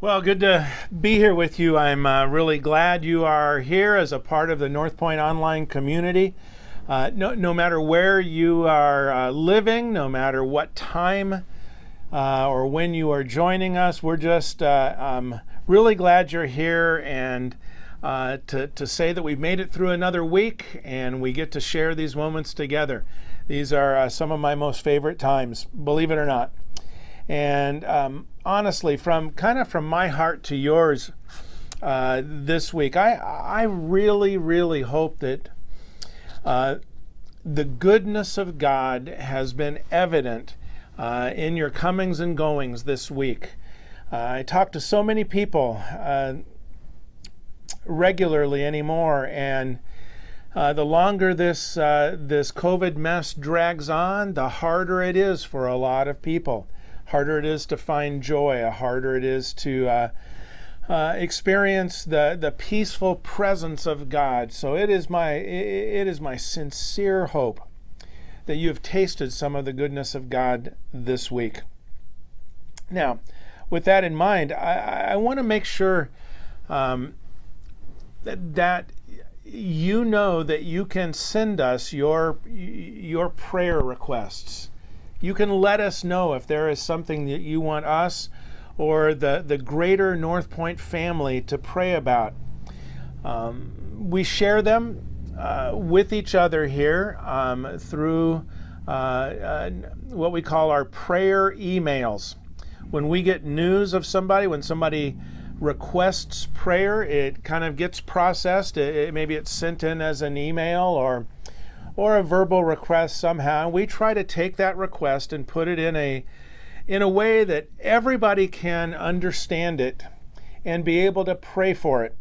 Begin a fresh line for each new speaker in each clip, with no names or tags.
Well, good to be here with you. I'm really glad you are here as a part of the North Point Online community. No matter where you are living, no matter what time or when you are joining us, we're just really glad you're here, and to say that we've made it through another week and we get to share these moments together. These are some of my most favorite times, believe it or not. And honestly, from my heart to yours this week, I really hope that the goodness of God has been evident in your comings and goings this week. I talk to so many people regularly anymore, and the longer this COVID mess drags on, the harder it is for a lot of people. Harder it is to find joy, harder it is to experience the peaceful presence of God. So it is my sincere hope that you have tasted some of the goodness of God this week. Now, with that in mind, I want to make sure that you know that you can send us your prayer requests. You can let us know if there is something that you want us or the greater North Point family to pray about. We share them with each other here through what we call our prayer emails. When we get news of somebody, when somebody requests prayer, it kind of gets processed. Maybe it's sent in as an email or a verbal request somehow. We try to take that request and put it in a way that everybody can understand it and be able to pray for it.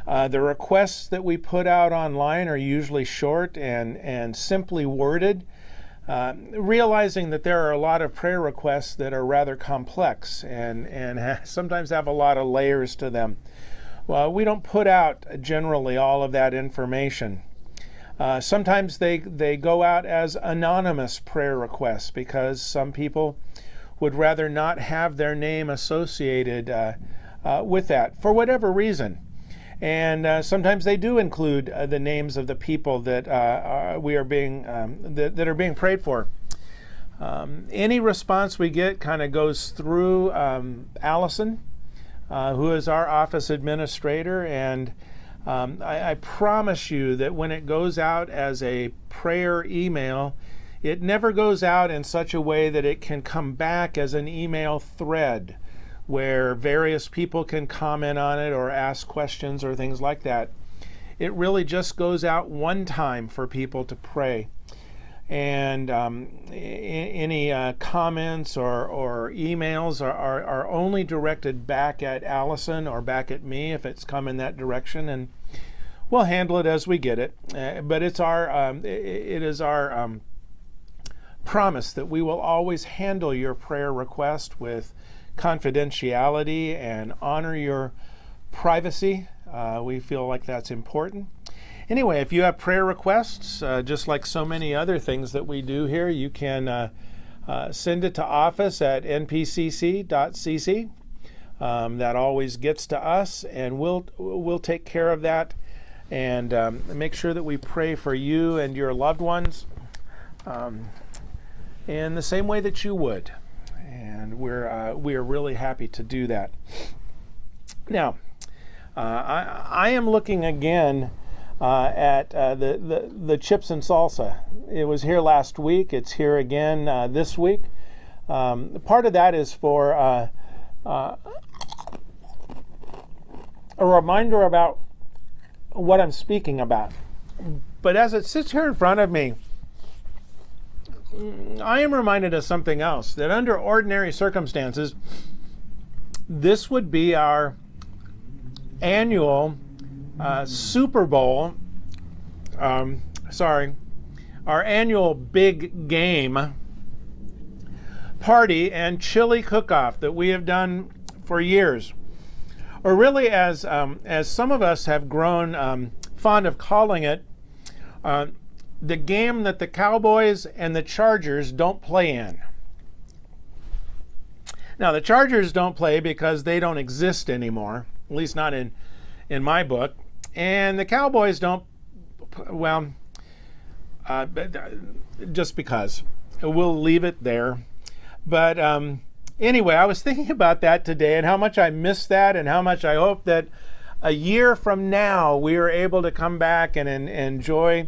The requests that we put out online are usually short and simply worded, realizing that there are a lot of prayer requests that are rather complex and sometimes have a lot of layers to them. Well, we don't put out generally all of that information. Sometimes they go out as anonymous prayer requests because some people would rather not have their name associated with that for whatever reason. And sometimes they do include the names of the people that that are being prayed for. Any response we get kind of goes through Allison, who is our office administrator, and I promise you that when it goes out as a prayer email, it never goes out in such a way that it can come back as an email thread where various people can comment on it or ask questions or things like that. It really just goes out one time for people to pray. And any comments or emails are only directed back at Allison or back at me if it's come in that direction, and we'll handle it as we get it. But it is our promise that we will always handle your prayer request with confidentiality and honor your privacy. We feel like that's important. Anyway, if you have prayer requests, just like so many other things that we do here, you can send it to office at NPCC.CC. That always gets to us, and we'll take care of that and make sure that we pray for you and your loved ones in the same way that you would. And we are really happy to do that. Now, I am looking again at the chips and salsa. It was here last week. It's here again this week. Part of that is for a reminder about what I'm speaking about. But as it sits here in front of me, I am reminded of something else, that under ordinary circumstances, this would be our annual Super Bowl, our annual big game party and chili cook-off that we have done for years. Or really, as some of us have grown fond of calling it, the game that the Cowboys and the Chargers don't play in. Now, the Chargers don't play because they don't exist anymore, at least not in my book. And the Cowboys don't, well, just because. We'll leave it there. But anyway, I was thinking about that today and how much I miss that, and how much I hope that a year from now we are able to come back and enjoy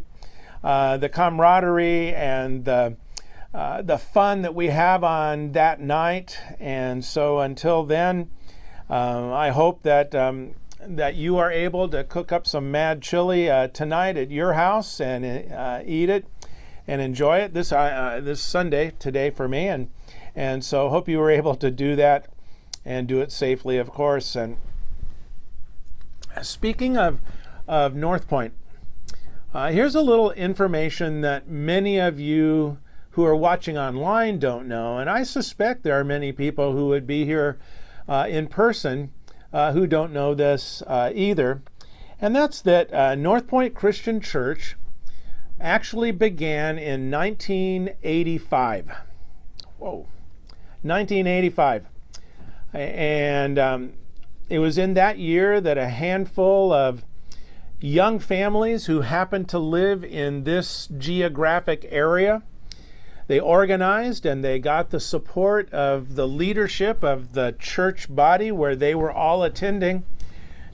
the camaraderie and the fun that we have on that night. And so until then, I hope that that you are able to cook up some mad chili tonight at your house and eat it and enjoy it this Sunday today for me. And so hope you were able to do that and do it safely, of course. And speaking of North Point, here's a little information that many of you who are watching online don't know, and I suspect there are many people who would be here in person who don't know this either. And that's that North Point Christian Church actually began in 1985. Whoa, 1985. And it was in that year that a handful of young families who happened to live in this geographic area, they organized and they got the support of the leadership of the church body where they were all attending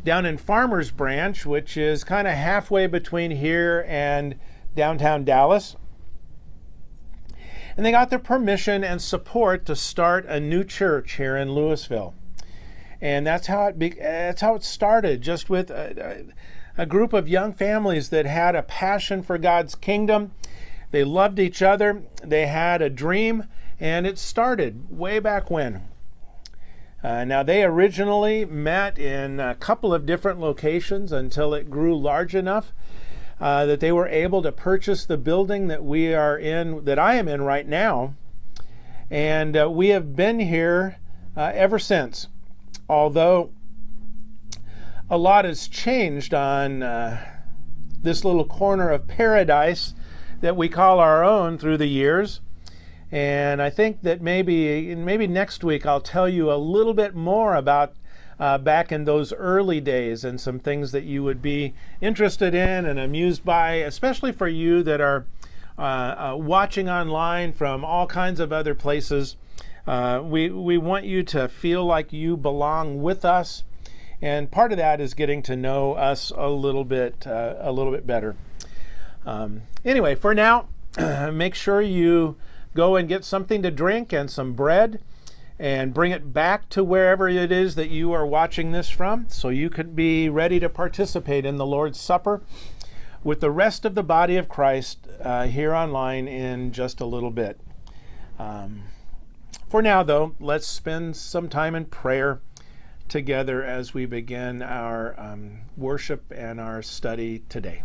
down in Farmers Branch, which is kind of halfway between here and downtown Dallas. And they got their permission and support to start a new church here in Louisville. And that's how it started, just with a group of young families that had a passion for God's kingdom. They loved each other. They had a dream, and it started way back when. Now, they originally met in a couple of different locations until it grew large enough that they were able to purchase the building that we are in, that I am in right now. And we have been here ever since. Although a lot has changed on this little corner of paradise that we call our own through the years. And I think that maybe next week I'll tell you a little bit more about back in those early days and some things that you would be interested in and amused by, especially for you that are watching online from all kinds of other places. We want you to feel like you belong with us, and part of that is getting to know us a little bit better. Anyway, for now, make sure you go and get something to drink and some bread and bring it back to wherever it is that you are watching this from, so you could be ready to participate in the Lord's Supper with the rest of the body of Christ here online in just a little bit. For now, though, let's spend some time in prayer together as we begin our worship and our study today.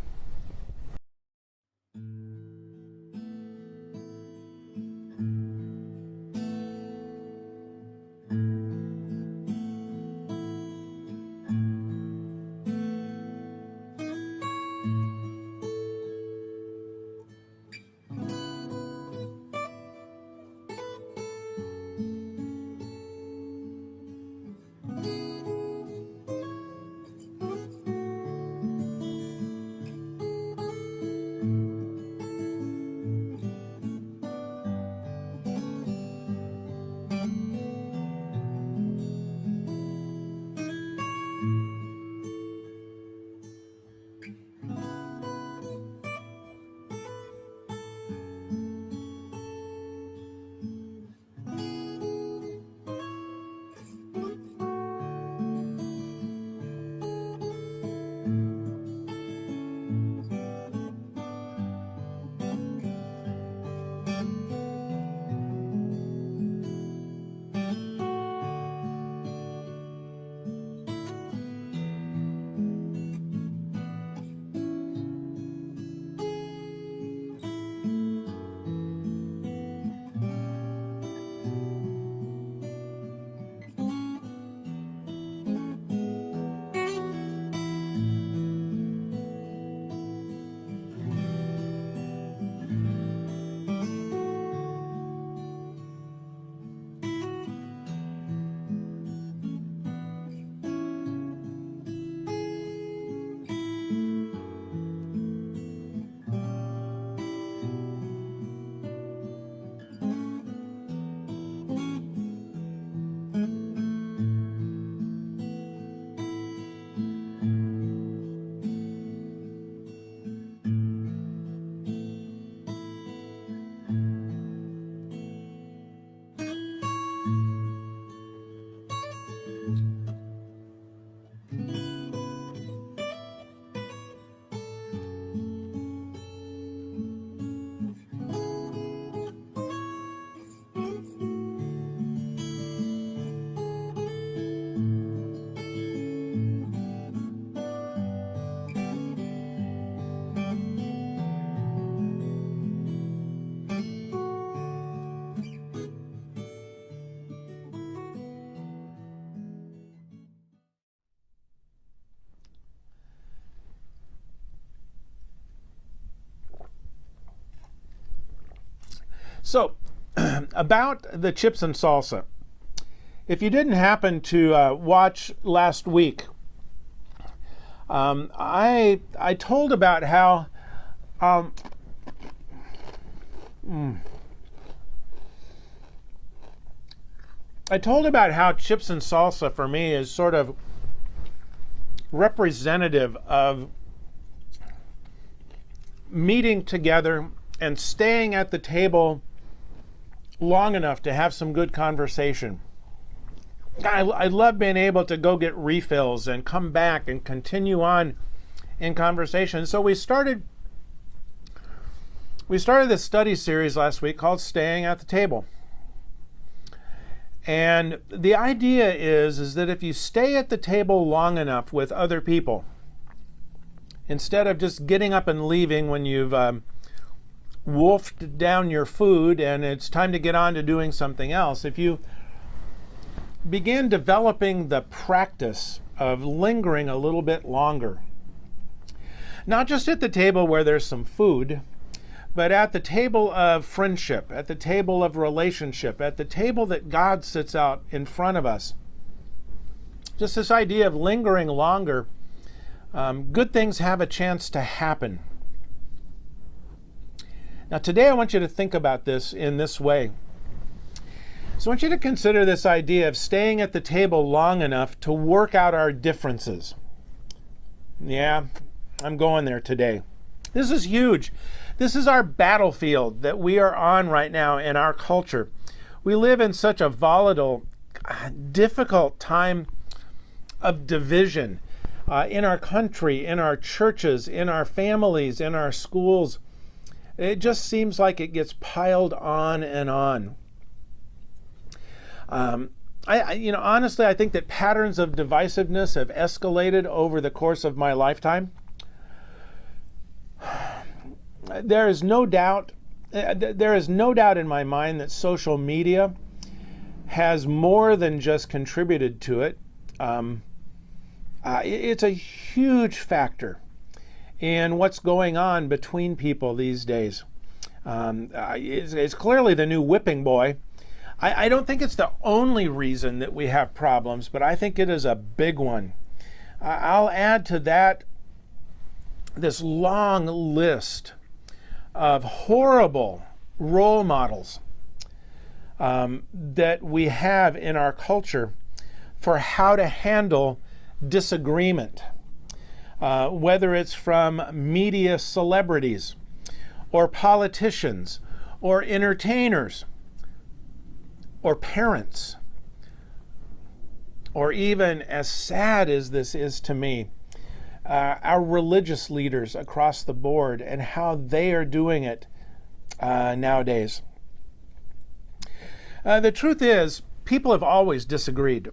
So, about the chips and salsa. If you didn't happen to watch last week, I told about how chips and salsa for me is sort of representative of meeting together and staying at the table long enough to have some good conversation. I love being able to go get refills and come back and continue on in conversation. So we started this study series last week called Staying at the Table. And the idea is that if you stay at the table long enough with other people, instead of just getting up and leaving when you've wolfed down your food and it's time to get on to doing something else, if you begin developing the practice of lingering a little bit longer, not just at the table where there's some food, but at the table of friendship, at the table of relationship, at the table that God sits out in front of us. Just this idea of lingering longer, good things have a chance to happen. Now today I want you to think about this in this way. So I want you to consider this idea of staying at the table long enough to work out our differences. Yeah, I'm going there today. This is huge. This is our battlefield that we are on right now in our culture. We live in such a volatile, difficult time of division in our country, in our churches, in our families, in our schools. It just seems like it gets piled on and on. Honestly, I think that patterns of divisiveness have escalated over the course of my lifetime. There is no doubt in my mind that social media has more than just contributed to it. It's a huge factor in what's going on between people these days. It's clearly the new whipping boy. I don't think it's the only reason that we have problems, but I think it is a big one. I'll add to that this long list of horrible role models that we have in our culture for how to handle disagreement, whether it's from media celebrities or politicians or entertainers or parents, or even, as sad as this is to me, our religious leaders across the board and how they are doing it nowadays. The truth is, people have always disagreed.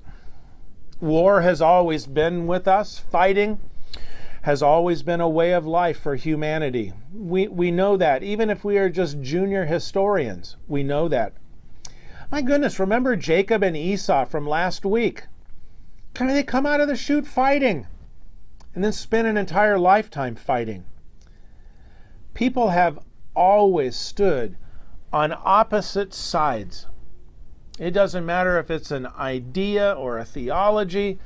War has always been with us. Fighting has always been a way of life for humanity. We know that. Even if we are just junior historians, we know that. My goodness, remember Jacob and Esau from last week? They come out of the chute fighting and then spend an entire lifetime fighting. People have always stood on opposite sides. It doesn't matter if it's an idea or a theology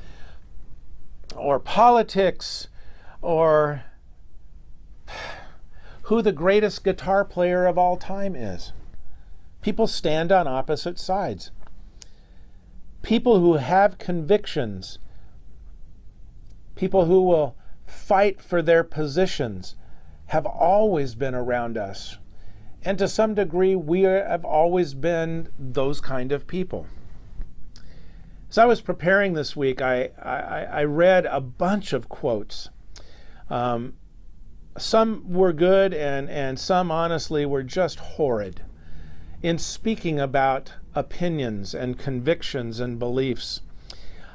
or politics or who the greatest guitar player of all time is. People stand on opposite sides. People who have convictions, people who will fight for their positions, have always been around us. And to some degree, we have always been those kind of people. As I was preparing this week, I read a bunch of quotes. Some were good and some, honestly, were just horrid in speaking about opinions and convictions and beliefs.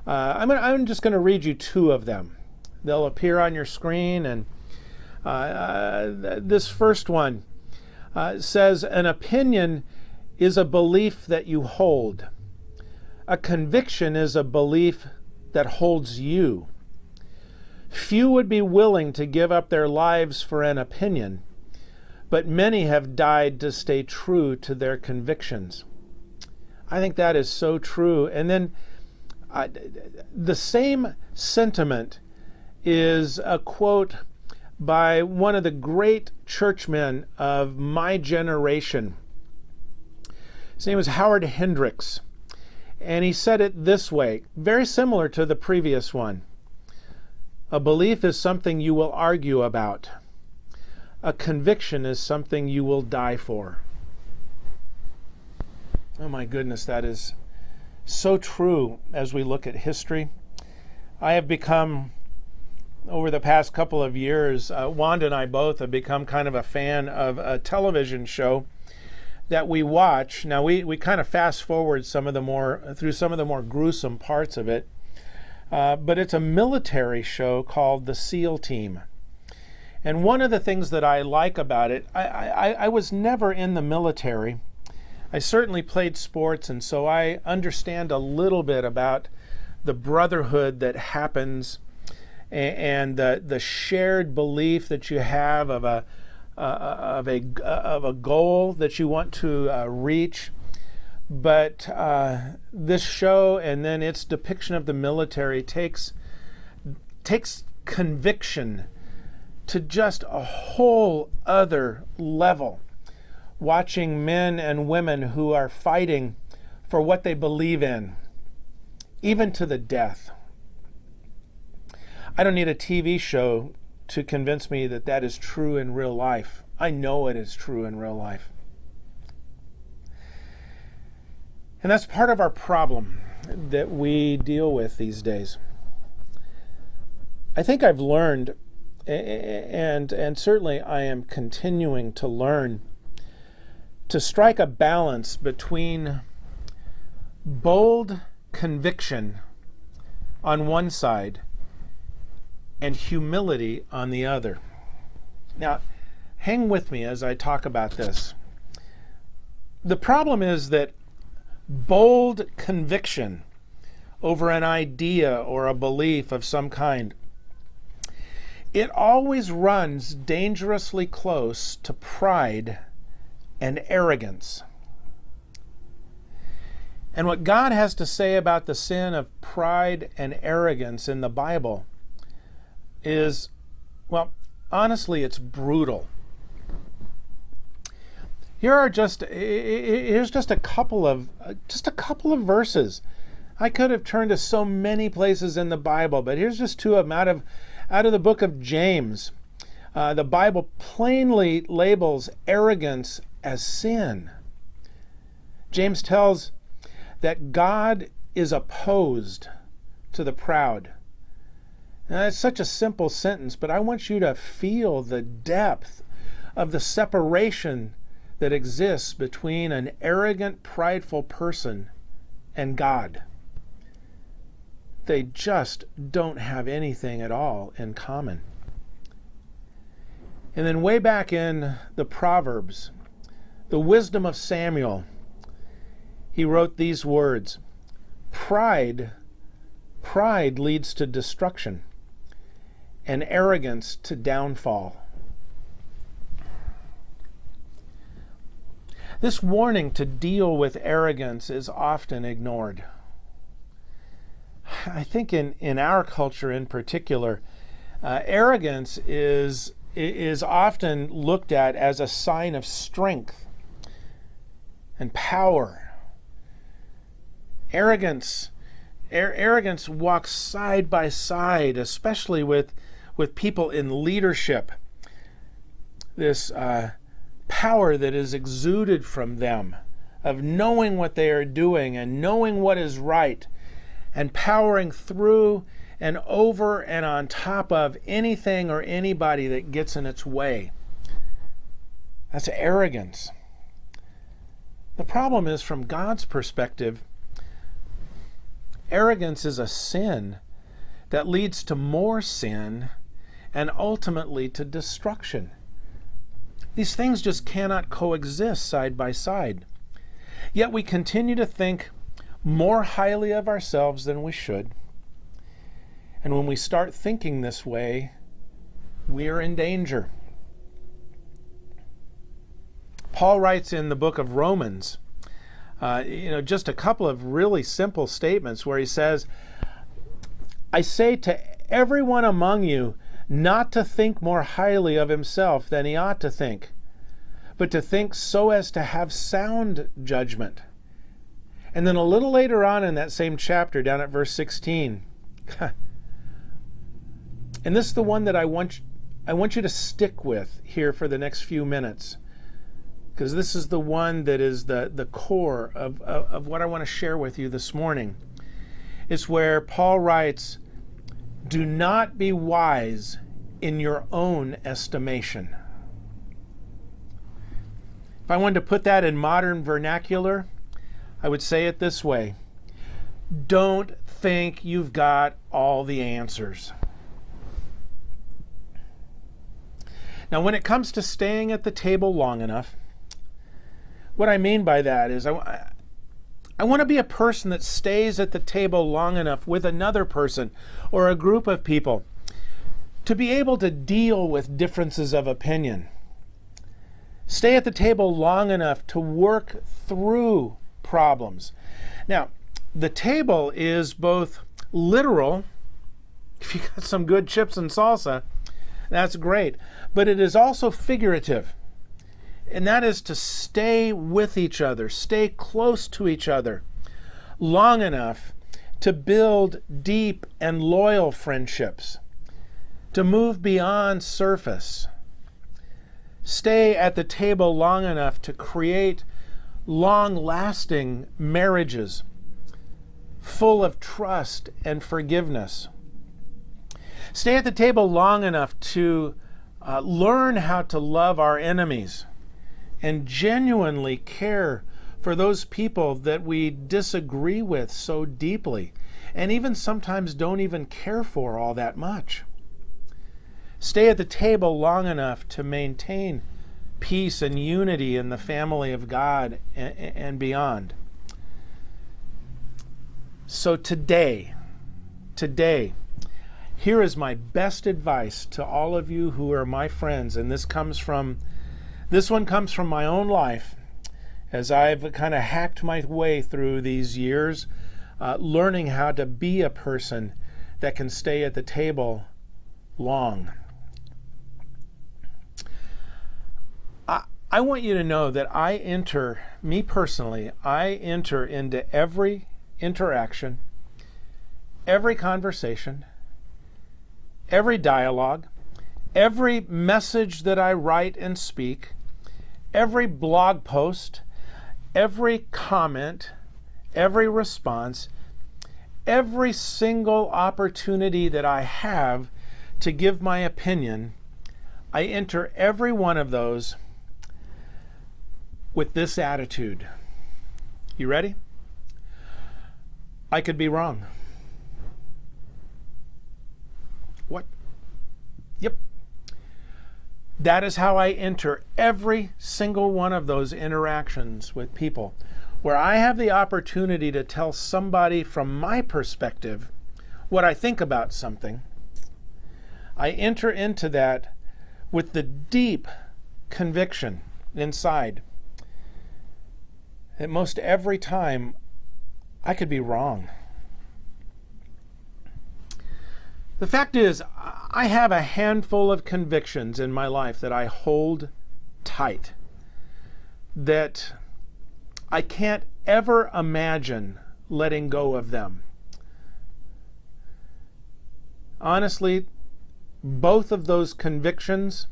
I'm just going to read you two of them. They'll appear on your screen. And this first one says, an opinion is a belief that you hold. A conviction is a belief that holds you. Few would be willing to give up their lives for an opinion, but many have died to stay true to their convictions. I think that is so true. And then the same sentiment is a quote by one of the great churchmen of my generation. His name was Howard Hendricks, and he said it this way, very similar to the previous one. A belief is something you will argue about. A conviction is something you will die for. Oh my goodness, that is so true as we look at history. I have become, over the past couple of years, Wanda and I both have become kind of a fan of a television show that we watch. Now we kind of fast forward through some of the more gruesome parts of it, but it's a military show called The SEAL Team. And one of the things that I like about it, I was never in the military. I certainly played sports, and so I understand a little bit about the brotherhood that happens and the shared belief that you have of a goal that you want to reach. But this show and then its depiction of the military takes conviction to just a whole other level. Watching men and women who are fighting for what they believe in, even to the death. I don't need a TV show to convince me that that is true in real life. I know it is true in real life. And that's part of our problem that we deal with these days. I think I've learned, and certainly I am continuing to learn, to strike a balance between bold conviction on one side and humility on the other. Now, hang with me as I talk about this. The problem is that bold conviction over an idea or a belief of some kind, it always runs dangerously close to pride and arrogance. And what God has to say about the sin of pride and arrogance in the Bible is, well, honestly, it's brutal. Here's just a couple of verses. I could have turned to so many places in the Bible, but here's just two of them out of the book of James. The Bible plainly labels arrogance as sin. James tells that God is opposed to the proud. Now, that's such a simple sentence, but I want you to feel the depth of the separation that exists between an arrogant, prideful person and God. They just don't have anything at all in common. And then way back in the Proverbs, the wisdom of Samuel, he wrote these words, Pride leads to destruction, and arrogance to downfall. This warning to deal with arrogance is often ignored. I think in our culture in particular, arrogance is often looked at as a sign of strength and power. Arrogance walks side by side, especially with people in leadership. This power that is exuded from them of knowing what they are doing and knowing what is right and powering through and over and on top of anything or anybody that gets in its way. That's arrogance. The problem is, from God's perspective, arrogance is a sin that leads to more sin and ultimately to destruction. These things just cannot coexist side by side. Yet we continue to think more highly of ourselves than we should. And when we start thinking this way, we are in danger. Paul writes in the book of Romans, just a couple of really simple statements where he says, I say to everyone among you not to think more highly of himself than he ought to think, but to think so as to have sound judgment. And then a little later on in that same chapter, down at verse 16, and this is the one that I want you to stick with here for the next few minutes, because this is the one that is the core of what I want to share with you this morning. It's where Paul writes, do not be wise in your own estimation. If I wanted to put that in modern vernacular, I would say it this way. Don't think you've got all the answers. Now, when it comes to staying at the table long enough, what I mean by that is I want to be a person that stays at the table long enough with another person or a group of people to be able to deal with differences of opinion. Stay at the table long enough to work through problems. Now, the table is both literal. If you got some good chips and salsa, that's great. But it is also figurative. And that is to stay with each other, stay close to each other long enough to build deep and loyal friendships, to move beyond surface. Stay at the table long enough to create long-lasting marriages full of trust and forgiveness. Stay at the table long enough to learn how to love our enemies and genuinely care for those people that we disagree with so deeply and even sometimes don't even care for all that much. Stay at the table long enough to maintain peace and unity in the family of God and beyond. So today, here is my best advice to all of you who are my friends, and this one comes from my own life as I've kind of hacked my way through these years, learning how to be a person that can stay at the table long. I want you to know that me personally, I enter into every interaction, every conversation, every dialogue, every message that I write and speak, every blog post, every comment, every response, every single opportunity that I have to give my opinion, I enter every one of those with this attitude. You ready? I could be wrong. What? Yep. That is how I enter every single one of those interactions with people, where I have the opportunity to tell somebody from my perspective what I think about something. I enter into that with the deep conviction inside that most every time I could be wrong. The fact is, I have a handful of convictions in my life that I hold tight, that I can't ever imagine letting go of them. Honestly, both of those convictions,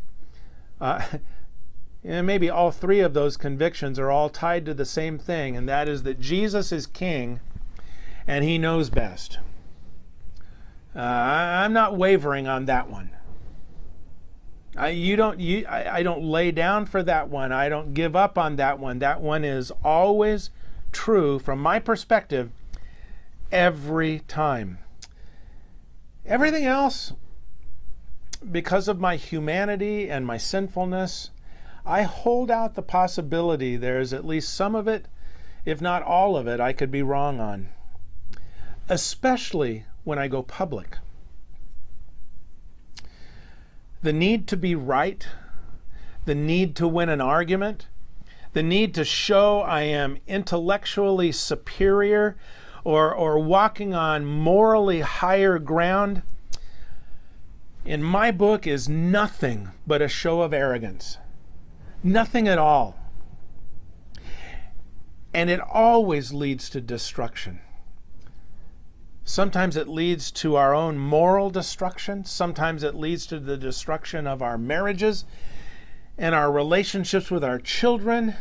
and maybe all three of those convictions are all tied to the same thing, and that is that Jesus is King and He knows best. I'm not wavering on that one. I don't lay down for that one. I don't give up on that one. That one is always true from my perspective every time. Everything else, because of my humanity and my sinfulness, I hold out the possibility there's at least some of it, if not all of it, I could be wrong on. Especially when I go public. The need to be right, the need to win an argument, the need to show I am intellectually superior or walking on morally higher ground, in my book is nothing but a show of arrogance. Nothing at all. And it always leads to destruction. Sometimes it leads to our own moral destruction. Sometimes it leads to the destruction of our marriages and our relationships with our children,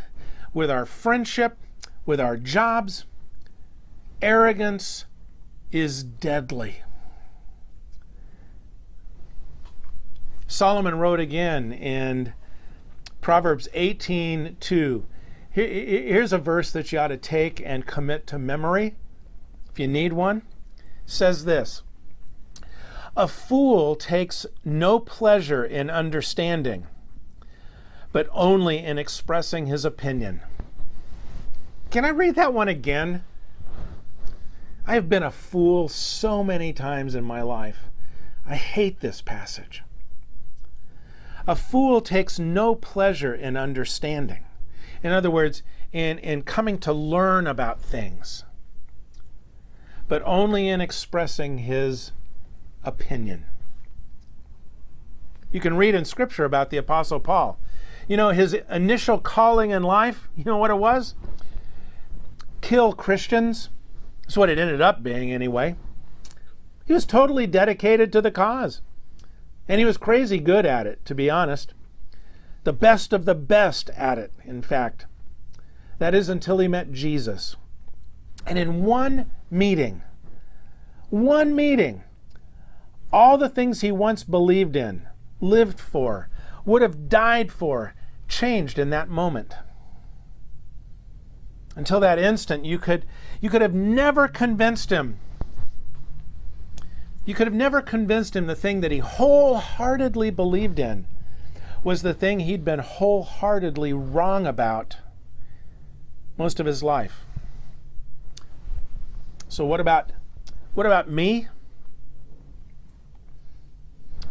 with our friendship, with our jobs. Arrogance is deadly. Solomon wrote again in Proverbs 18:2. Here's a verse that you ought to take and commit to memory, if you need one. It says this: "A fool takes no pleasure in understanding, but only in expressing his opinion." Can I read that one again? I have been a fool so many times in my life. I hate this passage. A fool takes no pleasure in understanding. In other words, in coming to learn about things, but only in expressing his opinion. You can read in Scripture about the Apostle Paul. You know, his initial calling in life, you know what it was? Kill Christians. That's what it ended up being anyway. He was totally dedicated to the cause. And he was crazy good at it, to be honest. The best of the best at it, in fact. That is until he met Jesus. And in one meeting, all the things he once believed in, lived for, would have died for, changed in that moment. Until that instant, you could have never convinced him. You could have never convinced him the thing that he wholeheartedly believed in was the thing he'd been wholeheartedly wrong about most of his life. So what about me?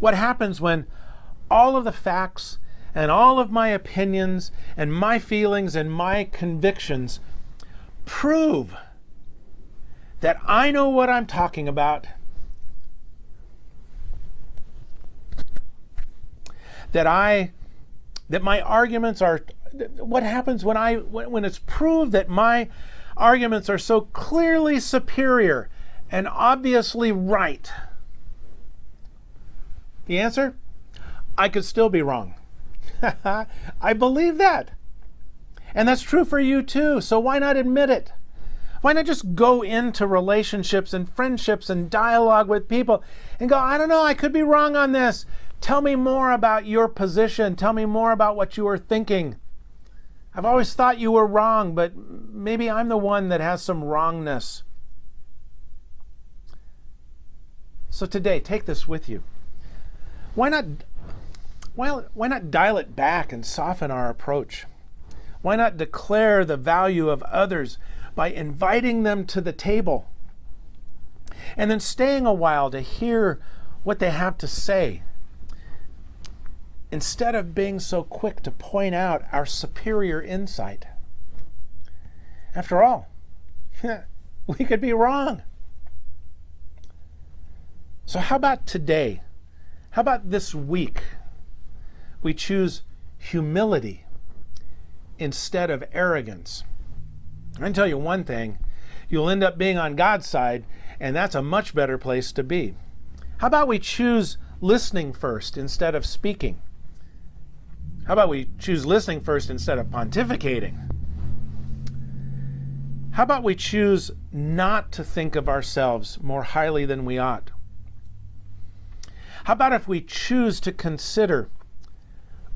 What happens when all of the facts and all of my opinions and my feelings and my convictions prove that I know what I'm talking about, that my arguments are, what happens when it's proved that my arguments are so clearly superior and obviously right? The answer? I could still be wrong. I believe that. And that's true for you too, so why not admit it? Why not just go into relationships and friendships and dialogue with people and go, I don't know, I could be wrong on this. Tell me more about your position. Tell me more about what you were thinking. I've always thought you were wrong, but maybe I'm the one that has some wrongness. So today, take this with you. Why not dial it back and soften our approach? Why not declare the value of others by inviting them to the table and then staying a while to hear what they have to say, instead of being so quick to point out our superior insight? After all, we could be wrong. So how about today? How about this week? We choose humility instead of arrogance. I can tell you one thing, you'll end up being on God's side, and that's a much better place to be. How about we choose listening first instead of speaking? How about we choose listening first instead of pontificating? How about we choose not to think of ourselves more highly than we ought? How about if we choose to consider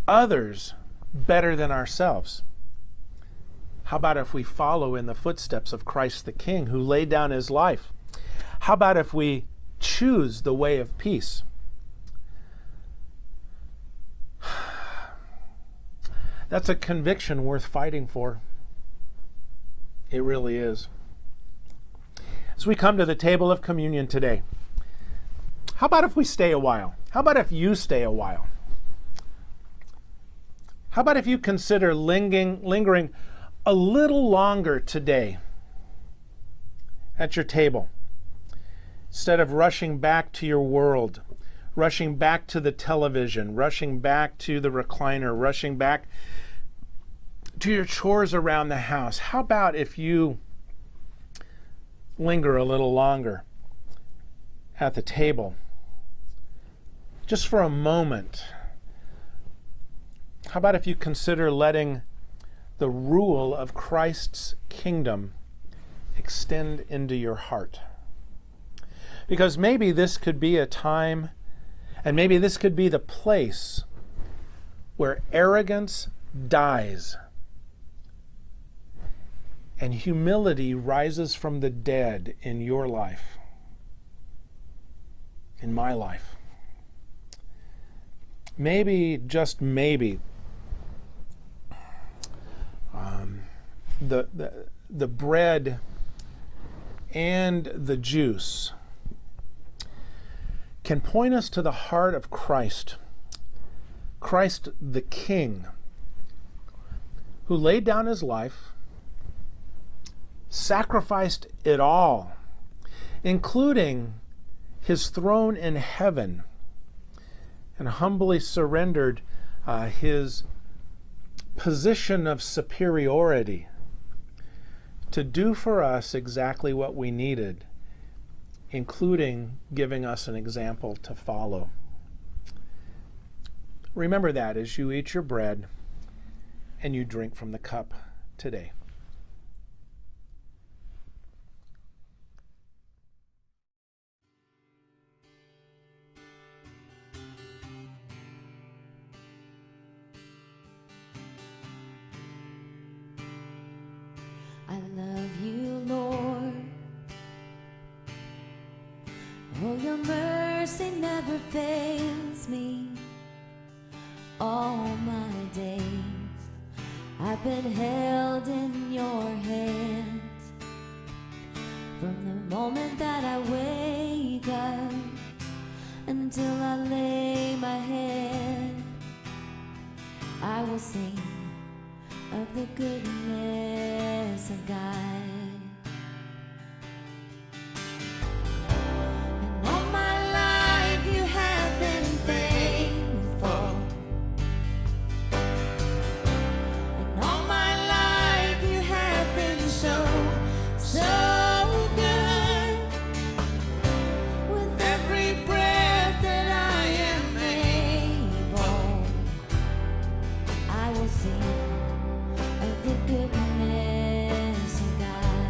others better than ourselves? How about if we follow in the footsteps of Christ the King, who laid down his life? How about if we choose the way of peace? That's a conviction worth fighting for. It really is. As we come to the table of communion today, how about if we stay a while? How about if you stay a while? How about if you consider lingering a little longer today at your table, instead of rushing back to your world, rushing back to the television, rushing back to the recliner, rushing back to your chores around the house? How about if you linger a little longer at the table, just for a moment? How about if you consider letting the rule of Christ's kingdom extend into your heart? Because maybe this could be a time, and maybe this could be the place where arrogance dies and humility rises from the dead in your life, in my life. Maybe, just maybe, the bread and the juice can point us to the heart of Christ, Christ the King, who laid down his life, sacrificed it all, including his throne in heaven, and humbly surrendered his position of superiority to do for us exactly what we needed, including giving us an example to follow. Remember that as you eat your bread and you drink from the cup today.
I love you, Lord. Oh, your mercy never fails me. All my days I've been held in your hands. From the moment that I wake up until I lay my head, I will sing of the goodness of God. And all my life you have been faithful. And all my life you have been so good. With every breath that I am able, I will sing of the goodness of God.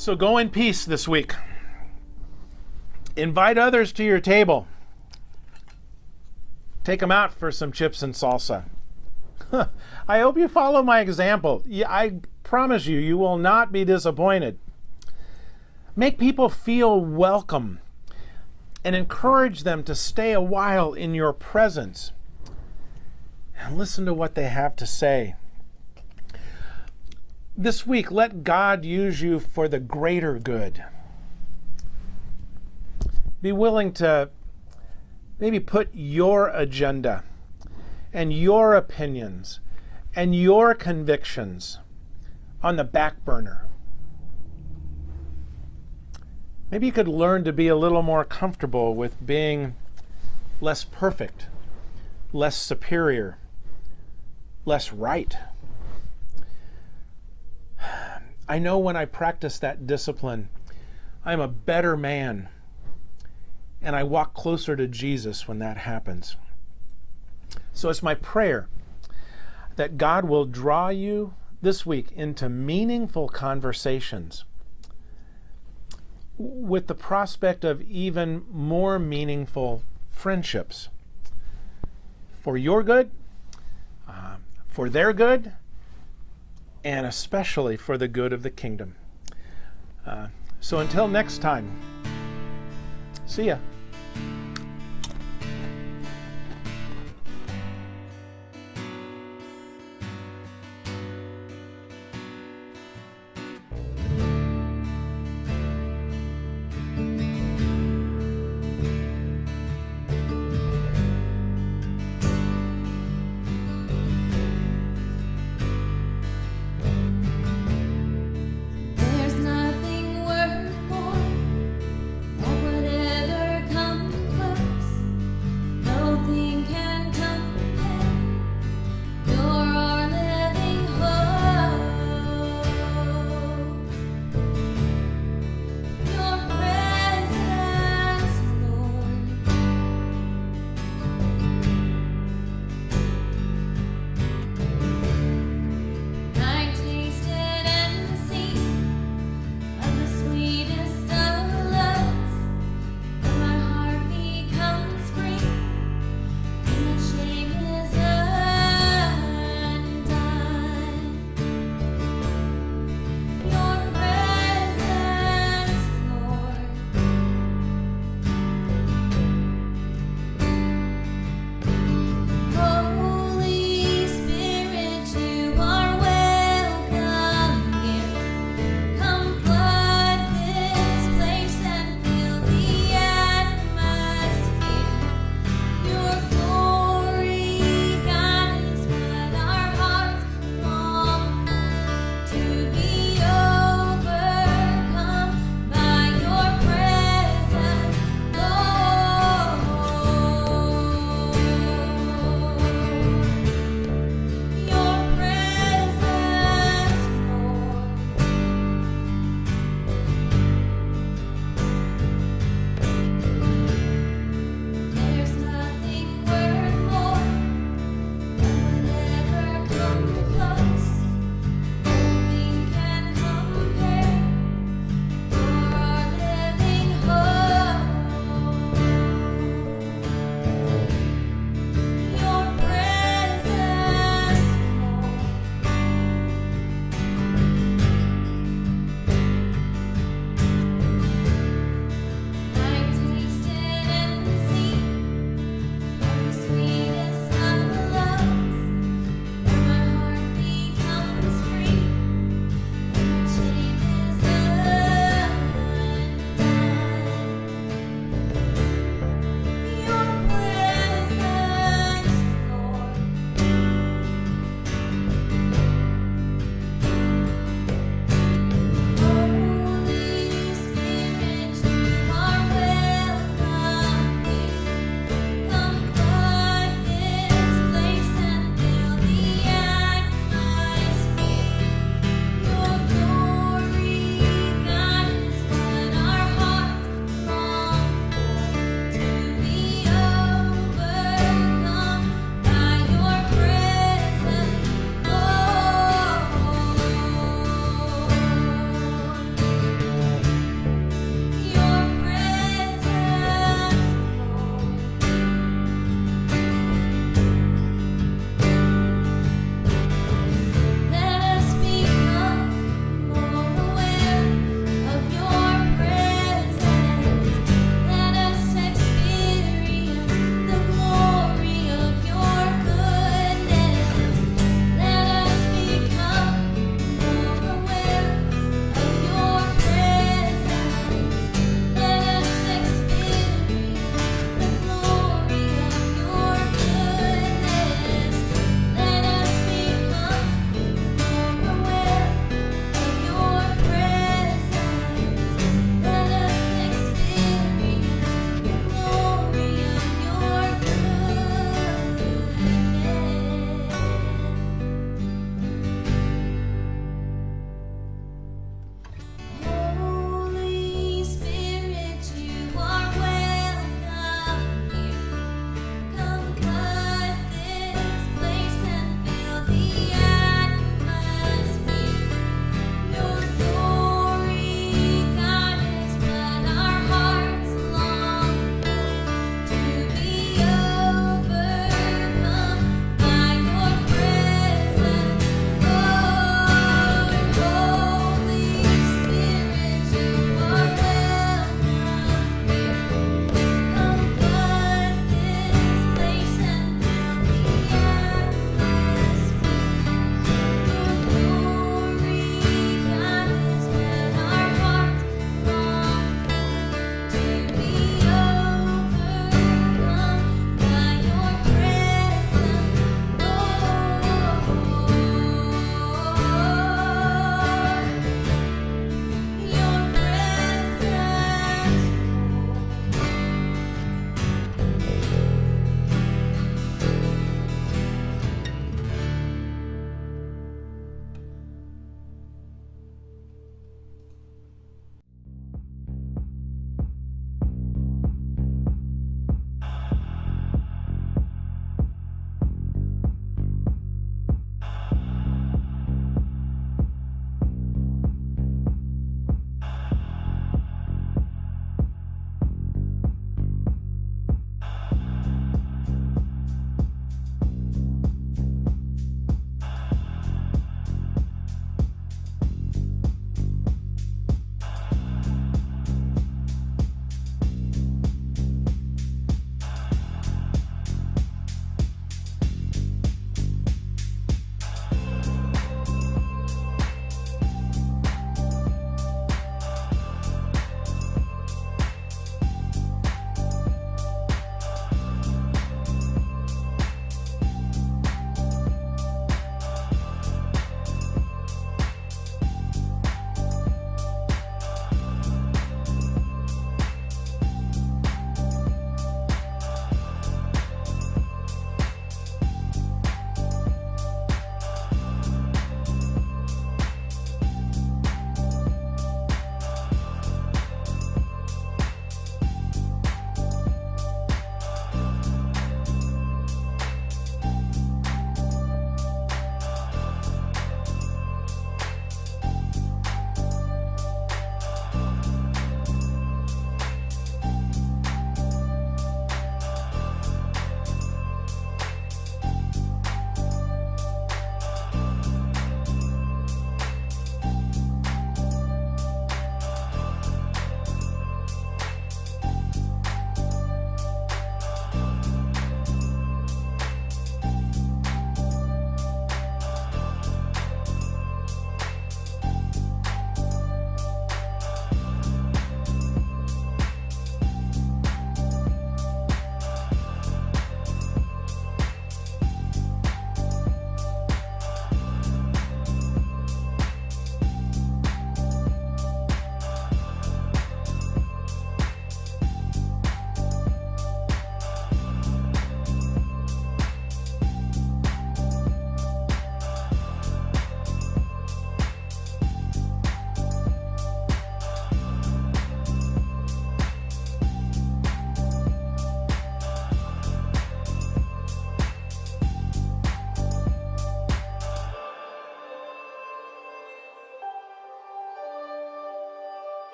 So go in peace this week. Invite others to your table. Take them out for some chips and salsa. I hope you follow my example. I promise you, you will not be disappointed. Make people feel welcome and encourage them to stay a while in your presence and listen to what they have to say. This week, let God use you for the greater good. Be willing to maybe put your agenda and your opinions and your convictions on the back burner. Maybe you could learn to be a little more comfortable with being less perfect, less superior, less right. I know when I practice that discipline, I'm a better man, and I walk closer to Jesus when that happens. So it's my prayer that God will draw you this week into meaningful conversations with the prospect of even more meaningful friendships for your good, for their good, and especially for the good of the kingdom. So until next time, see ya.